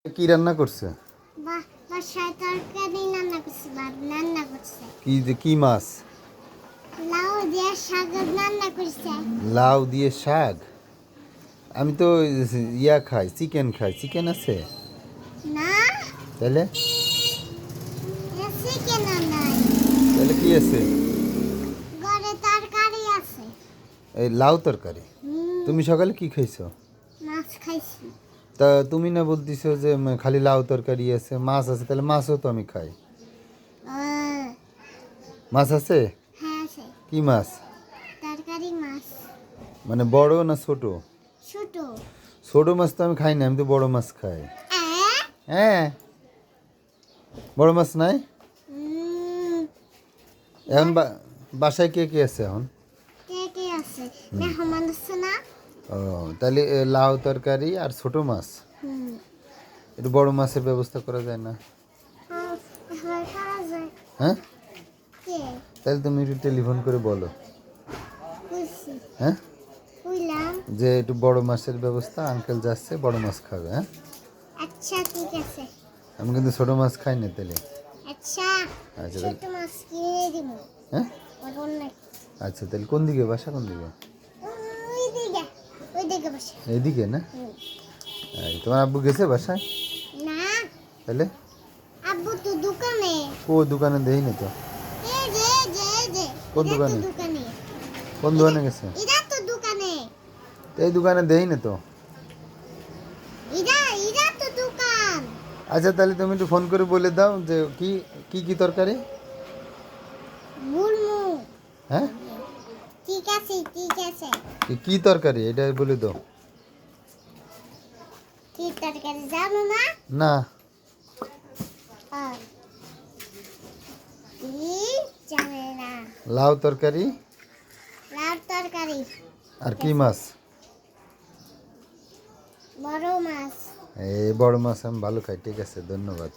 কি রান্না করছে? বাসায় তরকারি রান্না করছে, ভাত রান্না করছে, কি মাছ? লাউ দিয়ে শাক রান্না করছে। লাউ দিয়ে শাক? আমি তো খাই, চিকেন খাই। চিকেন আছে? না, তাহলে এসে কেন নাই? তাহলে কি আছে? ঘরে তরকারি আছে। এই লাউ তরকারি। তুমি সকালে কি খাইছো? মাছ খাইছি। তা তুমি না বলতেছো যে খালি লাউ তরকারি আছে, মাছ আছে? তাহলে মাছও তো আমি খাই। মাছ আছে? হ্যাঁ আছে। কি মাছ? তরকারি মাছ। মানে বড় না ছোট? ছোট। ছোট মাছ তো আমি খাই না, আমি তো বড় মাছ খাই। এ? হ্যাঁ, বড় মাছ নাই এখন? বাসায় কে কে আছে এখন? কে কে আছে? মেহমান আছে না? ও, তাহলে লাউ তরকারি আর ছোট মাছ। হুম। একটু বড় মাছের ব্যবস্থা করা যায় না? হয়, করা যায়। হ্যাঁ, কে? তাহলে তুমি একটু টেলিফোন করে বলো। বুঝছি। হ্যাঁ, বুঝলাম। যে একটু বড় মাছের ব্যবস্থা, আঙ্কেল যাচ্ছে, বড় মাছ খাবে। হ্যাঁ, আচ্ছা ঠিক আছে। আমি কিন্তু ছোট মাছ খাই না তাহলে। আচ্ছা, আচ্ছা ছোট তাহলে। মাছ কিনে দিব। হ্যাঁ, ওরকম নাই। আচ্ছা তাহলে কোন দিকে বাসা, কোন দিকে? ওই দিকে বসে। এইদিকে না? হুম। এই, তোমার আব্বু গেছে বাসায়? না, তাহলে আব্বু তো দোকানে। ও দোকানে দেই না তো। এই যে এই যে এই যে কোন এটা তো দোকানে? দোকানে। কোন দোকানে গেছে? এটা তো দোকানে। এই দোকানে দেই না তো। এটা এটা তো দোকান। আচ্ছা তাহলে তুমি একটু ফোন করে বলে দাও যে কি কি কি তরকারি। মুরমু। হ্যাঁ, ঠিক আছে ঠিক আছে। কি তরকারি এটা বলে দাও। কি তরকারি জানো না? না। আর কি জানে না? লাউ তরকারি। লাউ তরকারি। আর কি মাছ? বড় মাছ। এই বড় মাছ আমি ভালো খাই। ঠিক আছে, ধন্যবাদ।